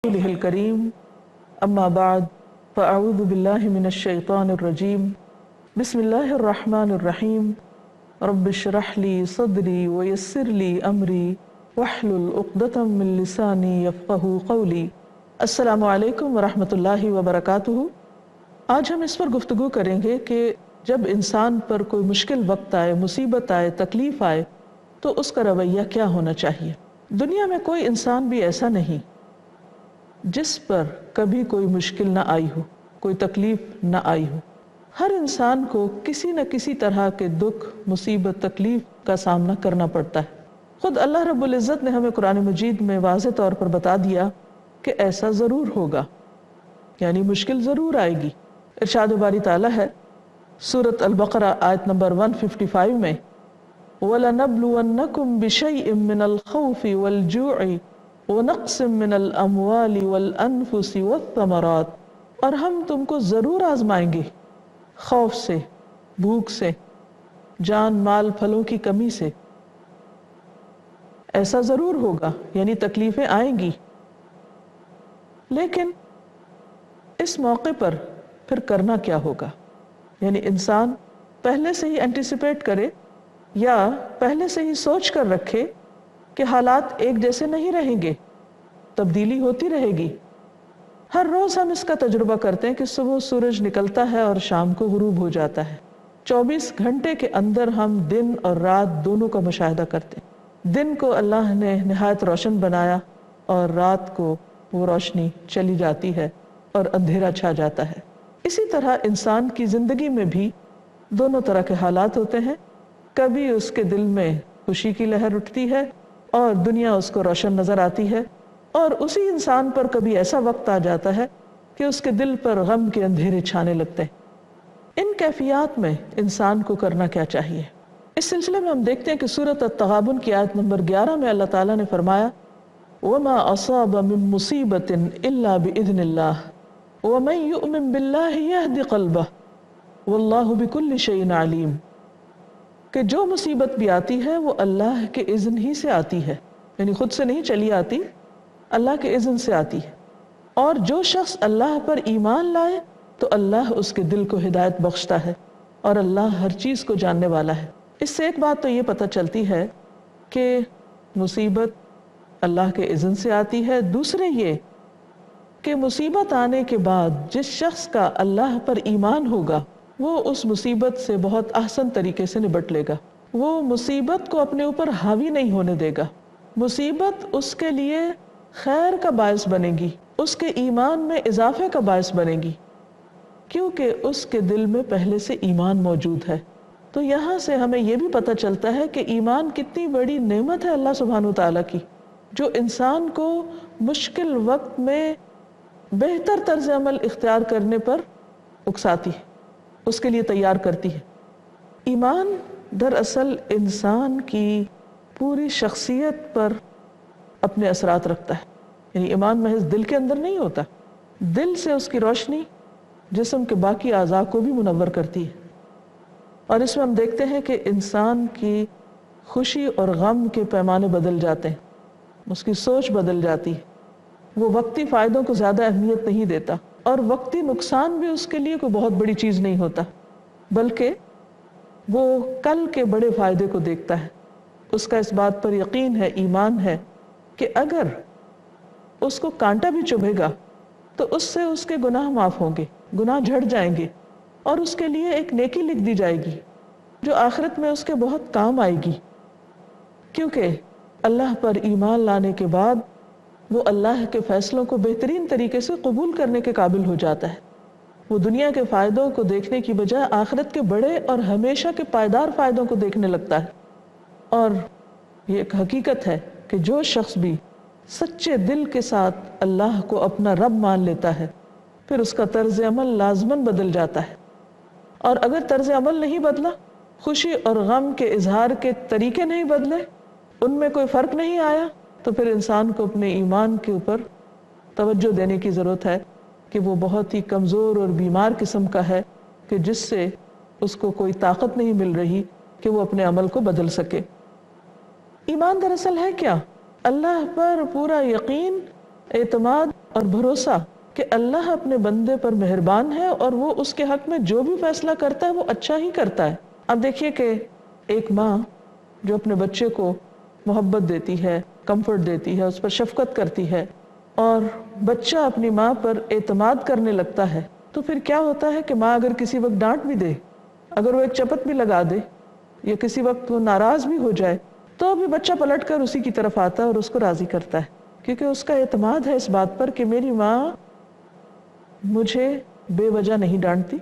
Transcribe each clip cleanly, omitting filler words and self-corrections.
رسوله الكريم اما بعد فاعوذ بالله من الشيطان الرجيم بسم الله الرحمن الرحيم رب اشرح لي صدري ويسر لي امري واحلل عقدة من لساني يفقهوا قولي۔ السلام علیکم ورحمۃ اللہ وبرکاتہ۔ آج ہم اس پر گفتگو کریں گے کہ جب انسان پر کوئی مشکل وقت آئے، مصیبت آئے، تکلیف آئے تو اس کا رویہ کیا ہونا چاہیے۔ دنیا میں کوئی انسان بھی ایسا نہیں جس پر کبھی کوئی مشکل نہ آئی ہو، کوئی تکلیف نہ آئی ہو۔ ہر انسان کو کسی نہ کسی طرح کے دکھ، مصیبت، تکلیف کا سامنا کرنا پڑتا ہے۔ خود اللہ رب العزت نے ہمیں قرآن مجید میں واضح طور پر بتا دیا کہ ایسا ضرور ہوگا، یعنی مشکل ضرور آئے گی۔ ارشاد باری تعالیٰ ہے سورۃ البقرہ آیت نمبر 155 میں وَلَنَبْلُوَنَّكُمْ بِشَيْءٍ مِّنَ الْخَوْفِ وَالْجُوعِ وَنَقْصٍ مِّنَ الْأَمْوَالِ وَالْأَنفُسِ وَالثَّمَرَاتِ، اور ہم تم کو ضرور آزمائیں گے، خوف سے، بھوک سے، جان مال پھلوں کی کمی سے۔ ایسا ضرور ہوگا، یعنی تکلیفیں آئیں گی، لیکن اس موقع پر پھر کرنا کیا ہوگا؟ یعنی انسان پہلے سے ہی اینٹیسپیٹ کرے یا پہلے سے ہی سوچ کر رکھے کہ حالات ایک جیسے نہیں رہیں گے، تبدیلی ہوتی رہے گی۔ ہر روز ہم اس کا تجربہ کرتے ہیں کہ صبح سورج نکلتا ہے اور شام کو غروب ہو جاتا ہے۔ 24 گھنٹے کے اندر ہم دن اور رات دونوں کا مشاہدہ کرتے ہیں۔ دن کو اللہ نے نہایت روشن بنایا اور رات کو وہ روشنی چلی جاتی ہے اور اندھیرا چھا جاتا ہے۔ اسی طرح انسان کی زندگی میں بھی دونوں طرح کے حالات ہوتے ہیں۔ کبھی اس کے دل میں خوشی کی لہر اٹھتی ہے اور دنیا اس کو روشن نظر آتی ہے، اور اسی انسان پر کبھی ایسا وقت آ جاتا ہے کہ اس کے دل پر غم کے اندھیرے چھانے لگتے ہیں۔ ان کیفیات میں انسان کو کرنا کیا چاہیے؟ اس سلسلے میں ہم دیکھتے ہیں کہ سورۃ التغابن کی آیت نمبر 11 میں اللہ تعالیٰ نے فرمایا وَمَا أَصَابَ مِن مُّصِيبَةٍ إِلَّا بِإِذْنِ اللَّهِ وَمَن يُؤْمِن بِاللَّهِ يَهْدِ قَلْبَهُ وَاللَّهُ بِكُلِّ شَيْءٍ عَلِيمٌ، کہ جو مصیبت بھی آتی ہے وہ اللہ کے اذن ہی سے آتی ہے، یعنی خود سے نہیں چلی آتی، اللہ کے اذن سے آتی ہے۔ اور جو شخص اللہ پر ایمان لائے تو اللہ اس کے دل کو ہدایت بخشتا ہے، اور اللہ ہر چیز کو جاننے والا ہے۔ اس سے ایک بات تو یہ پتہ چلتی ہے کہ مصیبت اللہ کے اذن سے آتی ہے، دوسرے یہ کہ مصیبت آنے کے بعد جس شخص کا اللہ پر ایمان ہوگا وہ اس مصیبت سے بہت احسن طریقے سے نبٹ لے گا۔ وہ مصیبت کو اپنے اوپر حاوی نہیں ہونے دے گا۔ مصیبت اس کے لیے خیر کا باعث بنے گی، اس کے ایمان میں اضافے کا باعث بنے گی، کیونکہ اس کے دل میں پہلے سے ایمان موجود ہے۔ تو یہاں سے ہمیں یہ بھی پتہ چلتا ہے کہ ایمان کتنی بڑی نعمت ہے اللہ سبحانہ وتعالیٰ کی، جو انسان کو مشکل وقت میں بہتر طرز عمل اختیار کرنے پر اکساتی ہے، اس کے لیے تیار کرتی ہے۔ ایمان دراصل انسان کی پوری شخصیت پر اپنے اثرات رکھتا ہے، یعنی ایمان محض دل کے اندر نہیں ہوتا، دل سے اس کی روشنی جسم کے باقی اعضاء کو بھی منور کرتی ہے۔ اور اس میں ہم دیکھتے ہیں کہ انسان کی خوشی اور غم کے پیمانے بدل جاتے ہیں، اس کی سوچ بدل جاتی ہے، وہ وقتی فائدوں کو زیادہ اہمیت نہیں دیتا، اور وقتی نقصان بھی اس کے لیے کوئی بہت بڑی چیز نہیں ہوتا، بلکہ وہ کل کے بڑے فائدے کو دیکھتا ہے۔ اس کا اس بات پر یقین ہے، ایمان ہے کہ اگر اس کو کانٹا بھی چبھے گا تو اس سے اس کے گناہ معاف ہوں گے، گناہ جھڑ جائیں گے، اور اس کے لیے ایک نیکی لکھ دی جائے گی جو آخرت میں اس کے بہت کام آئے گی، کیونکہ اللہ پر ایمان لانے کے بعد وہ اللہ کے فیصلوں کو بہترین طریقے سے قبول کرنے کے قابل ہو جاتا ہے۔ وہ دنیا کے فائدوں کو دیکھنے کی بجائے آخرت کے بڑے اور ہمیشہ کے پائیدار فائدوں کو دیکھنے لگتا ہے۔ اور یہ ایک حقیقت ہے کہ جو شخص بھی سچے دل کے ساتھ اللہ کو اپنا رب مان لیتا ہے پھر اس کا طرز عمل لازماً بدل جاتا ہے، اور اگر طرز عمل نہیں بدلا، خوشی اور غم کے اظہار کے طریقے نہیں بدلے، ان میں کوئی فرق نہیں آیا، تو پھر انسان کو اپنے ایمان کے اوپر توجہ دینے کی ضرورت ہے کہ وہ بہت ہی کمزور اور بیمار قسم کا ہے کہ جس سے اس کو کوئی طاقت نہیں مل رہی کہ وہ اپنے عمل کو بدل سکے۔ ایمان دراصل ہے کیا؟ اللہ پر پورا یقین، اعتماد اور بھروسہ کہ اللہ اپنے بندے پر مہربان ہے اور وہ اس کے حق میں جو بھی فیصلہ کرتا ہے وہ اچھا ہی کرتا ہے۔ اب دیکھیے کہ ایک ماں جو اپنے بچے کو محبت دیتی ہے، کمفرٹ دیتی ہے، اس پر شفقت کرتی ہے، اور بچہ اپنی ماں پر اعتماد کرنے لگتا ہے، تو پھر کیا ہوتا ہے کہ ماں اگر کسی وقت ڈانٹ بھی دے، اگر وہ ایک چپت بھی لگا دے یا کسی وقت وہ ناراض بھی ہو جائے، تو بھی بچہ پلٹ کر اسی کی طرف آتا ہے اور اس کو راضی کرتا ہے، کیونکہ اس کا اعتماد ہے اس بات پر کہ میری ماں مجھے بے وجہ نہیں ڈانٹتی،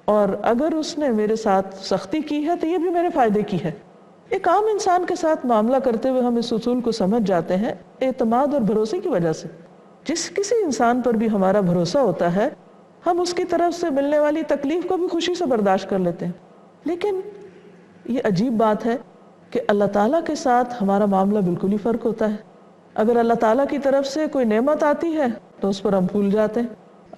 اور اگر اس نے میرے ساتھ سختی کی ہے تو یہ بھی میرے فائدے کی ہے۔ ایک عام انسان کے ساتھ معاملہ کرتے ہوئے ہم اس اصول کو سمجھ جاتے ہیں اعتماد اور بھروسے کی وجہ سے۔ جس کسی انسان پر بھی ہمارا بھروسہ ہوتا ہے، ہم اس کی طرف سے ملنے والی تکلیف کو بھی خوشی سے برداشت کر لیتے ہیں۔ لیکن یہ عجیب بات ہے کہ اللہ تعالیٰ کے ساتھ ہمارا معاملہ بالکل ہی فرق ہوتا ہے۔ اگر اللہ تعالیٰ کی طرف سے کوئی نعمت آتی ہے تو اس پر ہم پھول جاتے ہیں،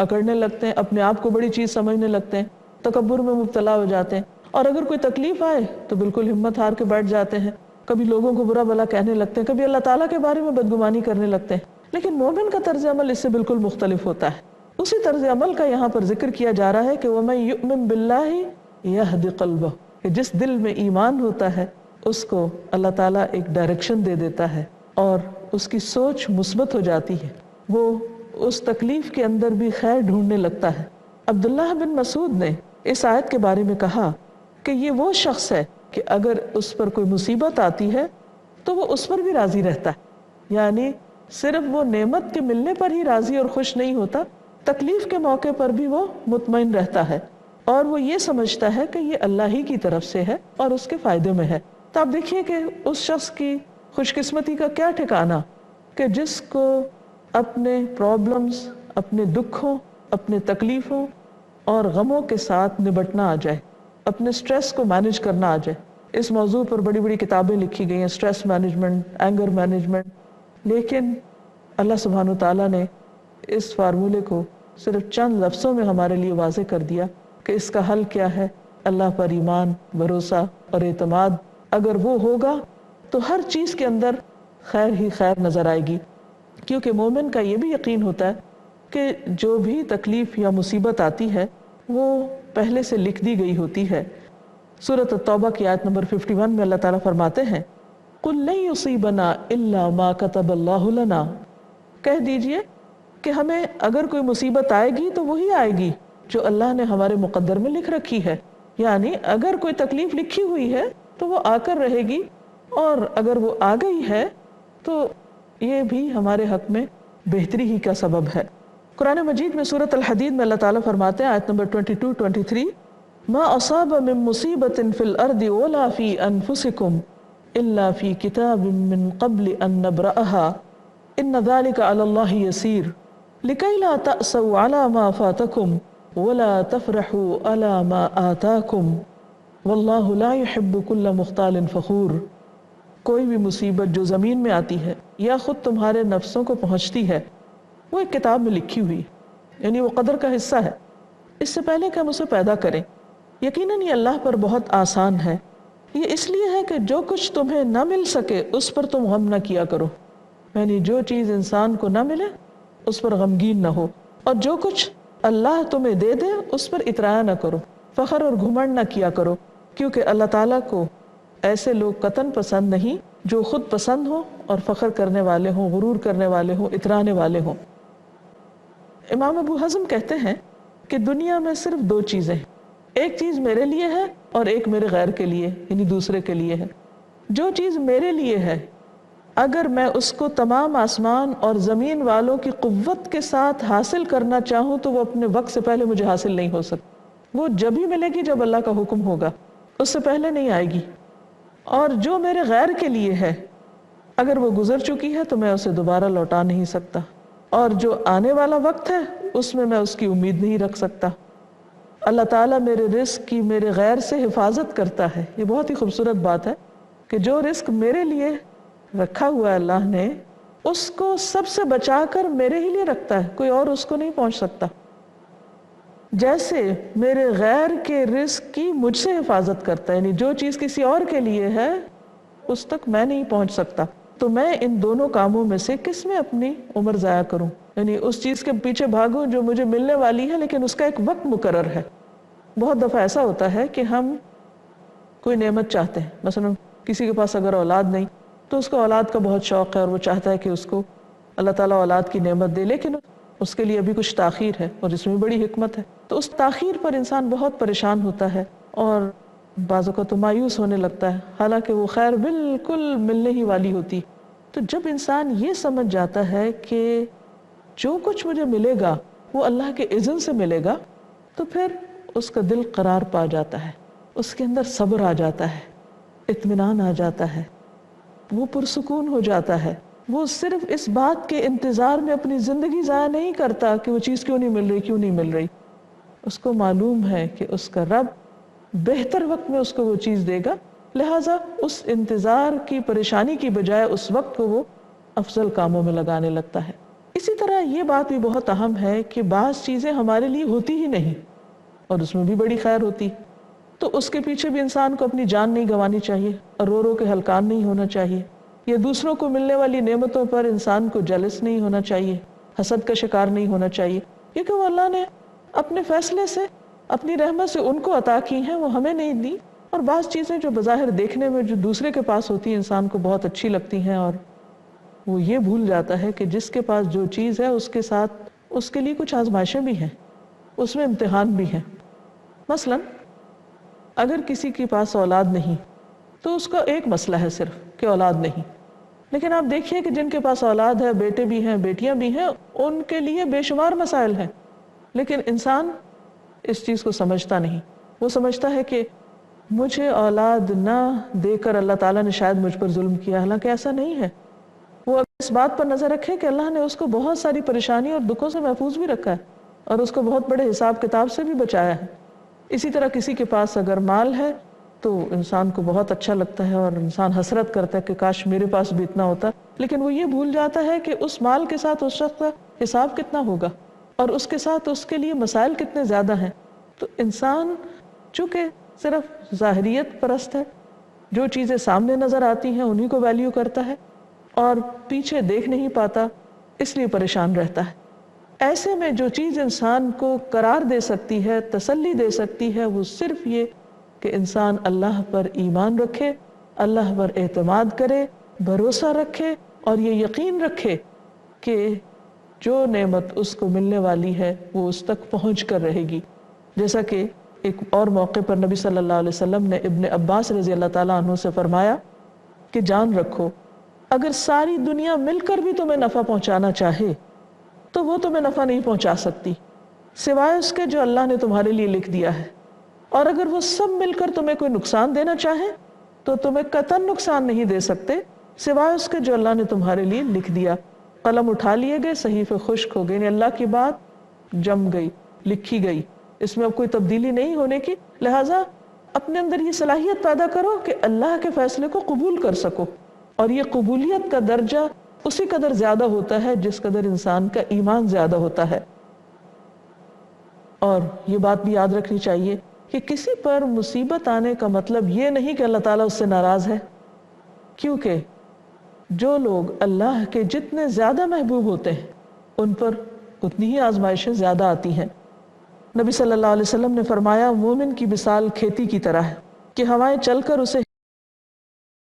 اکڑنے لگتے ہیں، اپنے آپ کو بڑی چیز سمجھنے لگتے ہیں، تکبر میں مبتلا ہو جاتے ہیں، اور اگر کوئی تکلیف آئے تو بالکل ہمت ہار کے بیٹھ جاتے ہیں، کبھی لوگوں کو برا بھلا کہنے لگتے ہیں، کبھی اللہ تعالیٰ کے بارے میں بدگمانی کرنے لگتے ہیں۔ لیکن مومن کا طرز عمل اس سے بالکل مختلف ہوتا ہے۔ اسی طرز عمل کا یہاں پر ذکر کیا جا رہا ہے کہ وَمَن يُؤْمِن بِاللَّهِ يَهْدِ قَلْبَهُ، کہ جس دل میں ایمان ہوتا ہے اس کو اللہ تعالیٰ ایک ڈائریکشن دے دیتا ہے اور اس کی سوچ مثبت ہو جاتی ہے، وہ اس تکلیف کے اندر بھی خیر ڈھونڈنے لگتا ہے۔ عبداللہ بن مسعود نے اس آیت کے بارے میں کہا کہ یہ وہ شخص ہے کہ اگر اس پر کوئی مصیبت آتی ہے تو وہ اس پر بھی راضی رہتا ہے، یعنی صرف وہ نعمت کے ملنے پر ہی راضی اور خوش نہیں ہوتا، تکلیف کے موقع پر بھی وہ مطمئن رہتا ہے، اور وہ یہ سمجھتا ہے کہ یہ اللہ ہی کی طرف سے ہے اور اس کے فائدے میں ہے۔ تو آپ دیکھیے کہ اس شخص کی خوش قسمتی کا کیا ٹھکانہ کہ جس کو اپنے پرابلمز، اپنے دکھوں، اپنے تکلیفوں اور غموں کے ساتھ نبٹنا آ جائے، اپنے سٹریس کو مینج کرنا آ جائے۔ اس موضوع پر بڑی بڑی کتابیں لکھی گئی ہیں، سٹریس مینجمنٹ، اینگر مینجمنٹ، لیکن اللہ سبحانہ وتعالیٰ نے اس فارمولے کو صرف چند لفظوں میں ہمارے لیے واضح کر دیا کہ اس کا حل کیا ہے۔ اللہ پر ایمان، بھروسہ اور اعتماد اگر وہ ہوگا تو ہر چیز کے اندر خیر ہی خیر نظر آئے گی، کیونکہ مومن کا یہ بھی یقین ہوتا ہے کہ جو بھی تکلیف یا مصیبت آتی ہے وہ پہلے سے لکھ دی گئی ہوتی ہے۔ سورۃ التوبہ کی آیت نمبر 51 میں اللہ تعالیٰ فرماتے ہیں قُل لَن يُصِيبَنَا إِلَّا مَا كَتَبَ اللَّهُ لَنَا، کہہ دیجئے کہ ہمیں اگر کوئی مصیبت آئے گی تو وہی آئے گی جو اللہ نے ہمارے مقدر میں لکھ رکھی ہے، یعنی اگر کوئی تکلیف لکھی ہوئی ہے تو وہ آ کر رہے گی، اور اگر وہ آ گئی ہے تو یہ بھی ہمارے حق میں بہتری ہی کا سبب ہے۔ قرآن مجید میں سورۃ الحدید میں اللہ تعالیٰ فرماتے ہیں آیت نمبر 22-23 ما اصاب من مصیبت فی الارض ولا فی انفسکم الا فی کتاب من قبل ان نبرأها ان ذلک علی اللہ یسیر لکی لا تأسوا علی ما فاتکم ولا تفرحوا علی ما آتاکم واللہ لا يحب کل مختال فخور۔ کوئی بھی مصیبت جو زمین میں آتی ہے یا خود تمہارے نفسوں کو پہنچتی ہے وہ ایک کتاب میں لکھی ہوئی، یعنی وہ قدر کا حصہ ہے، اس سے پہلے کہ ہم اسے پیدا کریں۔ یقیناً یہ اللہ پر بہت آسان ہے۔ یہ اس لیے ہے کہ جو کچھ تمہیں نہ مل سکے اس پر تم غم نہ کیا کرو، یعنی جو چیز انسان کو نہ ملے اس پر غمگین نہ ہو، اور جو کچھ اللہ تمہیں دے دے اس پر اطراء نہ کرو، فخر اور گھمنڈ نہ کیا کرو، کیونکہ اللہ تعالیٰ کو ایسے لوگ قطعاً پسند نہیں جو خود پسند ہوں اور فخر کرنے والے ہوں، غرور کرنے والے ہوں، اترانے والے ہوں۔ امام ابو حزم کہتے ہیں کہ دنیا میں صرف دو چیزیں ہیں، ایک چیز میرے لیے ہے اور ایک میرے غیر کے لیے، یعنی دوسرے کے لیے ہے۔ جو چیز میرے لیے ہے اگر میں اس کو تمام آسمان اور زمین والوں کی قوت کے ساتھ حاصل کرنا چاہوں تو وہ اپنے وقت سے پہلے مجھے حاصل نہیں ہو سکتی، وہ جب ہی ملے گی جب اللہ کا حکم ہوگا، اس سے پہلے نہیں آئے گی۔ اور جو میرے غیر کے لیے ہے اگر وہ گزر چکی ہے تو میں اسے دوبارہ لوٹا نہیں سکتا، اور جو آنے والا وقت ہے اس میں اس کی امید نہیں رکھ سکتا۔ اللہ تعالیٰ میرے رزق کی میرے غیر سے حفاظت کرتا ہے۔ یہ بہت ہی خوبصورت بات ہے کہ جو رزق میرے لیے رکھا ہوا ہے اللہ نے، اس کو سب سے بچا کر میرے ہی لیے رکھتا ہے، کوئی اور اس کو نہیں پہنچ سکتا، جیسے میرے غیر کے رزق کی مجھ سے حفاظت کرتا ہے، یعنی جو چیز کسی اور کے لیے ہے اس تک میں نہیں پہنچ سکتا۔ تو میں ان دونوں کاموں میں سے کس میں اپنی عمر ضائع کروں؟ یعنی اس چیز کے پیچھے بھاگوں جو مجھے ملنے والی ہے لیکن اس کا ایک وقت مقرر ہے۔ بہت دفعہ ایسا ہوتا ہے کہ ہم کوئی نعمت چاہتے ہیں، مثلا کسی کے پاس اگر اولاد نہیں تو اس کو اولاد کا بہت شوق ہے اور وہ چاہتا ہے کہ اس کو اللہ تعالیٰ اولاد کی نعمت دے، لیکن اس کے لیے ابھی کچھ تاخیر ہے اور اس میں بڑی حکمت ہے۔ تو اس تاخیر پر انسان بہت پریشان ہوتا ہے اور بعض اوقات تو مایوس ہونے لگتا ہے، حالانکہ وہ خیر بالکل ملنے ہی والی ہوتی۔ تو جب انسان یہ سمجھ جاتا ہے کہ جو کچھ مجھے ملے گا وہ اللہ کے اذن سے ملے گا، تو پھر اس کا دل قرار پا جاتا ہے، اس کے اندر صبر آ جاتا ہے، اطمینان آ جاتا ہے، وہ پرسکون ہو جاتا ہے۔ وہ صرف اس بات کے انتظار میں اپنی زندگی ضائع نہیں کرتا کہ وہ چیز کیوں نہیں مل رہی، کیوں نہیں مل رہی۔ اس کو معلوم ہے کہ اس کا رب بہتر وقت میں اس کو وہ چیز دے گا، لہٰذا اس انتظار کی پریشانی کی بجائے اس وقت کو وہ افضل کاموں میں لگانے لگتا ہے۔ اسی طرح یہ بات بھی بہت اہم ہے کہ بعض چیزیں ہمارے لیے ہوتی ہی نہیں اور اس میں بھی بڑی خیر ہوتی، تو اس کے پیچھے بھی انسان کو اپنی جان نہیں گنوانی چاہیے اور رو رو کے ہلکان نہیں ہونا چاہیے، یا دوسروں کو ملنے والی نعمتوں پر انسان کو جلس نہیں ہونا چاہیے، حسد کا شکار نہیں ہونا چاہیے، کیونکہ وہ اللہ نے اپنے فیصلے سے، اپنی رحمت سے ان کو عطا کی ہیں، وہ ہمیں نہیں دی۔ اور بعض چیزیں جو بظاہر دیکھنے میں جو دوسرے کے پاس ہوتی ہیں انسان کو بہت اچھی لگتی ہیں، اور وہ یہ بھول جاتا ہے کہ جس کے پاس جو چیز ہے اس کے ساتھ اس کے لیے کچھ آزمائشیں بھی ہیں، اس میں امتحان بھی ہیں۔ مثلا اگر کسی کے پاس اولاد نہیں تو اس کا ایک مسئلہ ہے صرف کہ اولاد نہیں، لیکن آپ دیکھیے کہ جن کے پاس اولاد ہے، بیٹے بھی ہیں، بیٹیاں بھی ہیں، ان کے لیے بے شمار مسائل ہیں، لیکن انسان اس چیز کو سمجھتا نہیں۔ وہ سمجھتا ہے کہ مجھے اولاد نہ دے کر اللہ تعالیٰ نے شاید مجھ پر ظلم کیا، حالانکہ ایسا نہیں ہے۔ وہ اس بات پر نظر رکھے کہ اللہ نے اس کو بہت ساری پریشانی اور دکھوں سے محفوظ بھی رکھا ہے اور اس کو بہت بڑے حساب کتاب سے بھی بچایا ہے۔ اسی طرح کسی کے پاس اگر مال ہے تو انسان کو بہت اچھا لگتا ہے اور انسان حسرت کرتا ہے کہ کاش میرے پاس بھی اتنا ہوتا، لیکن وہ یہ بھول جاتا ہے کہ اس مال کے ساتھ اس شخص کا حساب کتنا ہوگا اور اس کے ساتھ اس کے لیے مسائل کتنے زیادہ ہیں۔ تو انسان چونکہ صرف ظاہریت پرست ہے، جو چیزیں سامنے نظر آتی ہیں انہی کو ویلیو کرتا ہے اور پیچھے دیکھ نہیں پاتا، اس لیے پریشان رہتا ہے۔ ایسے میں جو چیز انسان کو قرار دے سکتی ہے، تسلی دے سکتی ہے، وہ صرف یہ کہ انسان اللہ پر ایمان رکھے، اللہ پر اعتماد کرے، بھروسہ رکھے اور یہ یقین رکھے کہ جو نعمت اس کو ملنے والی ہے وہ اس تک پہنچ کر رہے گی۔ جیسا کہ ایک اور موقع پر نبی صلی اللہ علیہ وسلم نے ابن عباس رضی اللہ تعالیٰ عنہ سے فرمایا کہ جان رکھو، اگر ساری دنیا مل کر بھی تمہیں نفع پہنچانا چاہے تو وہ تمہیں نفع نہیں پہنچا سکتی سوائے اس کے جو اللہ نے تمہارے لیے لکھ دیا ہے، اور اگر وہ سب مل کر تمہیں کوئی نقصان دینا چاہے تو تمہیں قطعاً نقصان نہیں دے سکتے سوائے اس کے جو اللہ نے تمہارے لیے لکھ دیا۔ قلم اٹھا لیے گئے، صحیفے خشک ہو گئے، یعنی اللہ کی بات جم گئی، لکھی گئی، اس میں اب کوئی تبدیلی نہیں ہونے کی۔ لہٰذا اپنے اندر یہ صلاحیت پیدا کرو کہ اللہ کے فیصلے کو قبول کر سکو، اور یہ قبولیت کا درجہ اسی قدر زیادہ ہوتا ہے جس قدر انسان کا ایمان زیادہ ہوتا ہے۔ اور یہ بات بھی یاد رکھنی چاہیے کہ کسی پر مصیبت آنے کا مطلب یہ نہیں کہ اللہ تعالیٰ اس سے ناراض ہے، کیونکہ جو لوگ اللہ کے جتنے زیادہ محبوب ہوتے ہیں ان پر اتنی ہی آزمائشیں زیادہ آتی ہیں۔ نبی صلی اللہ علیہ وسلم نے فرمایا، مومن کی مثال کھیتی کی طرح ہے کہ ہوائیں چل کر اسے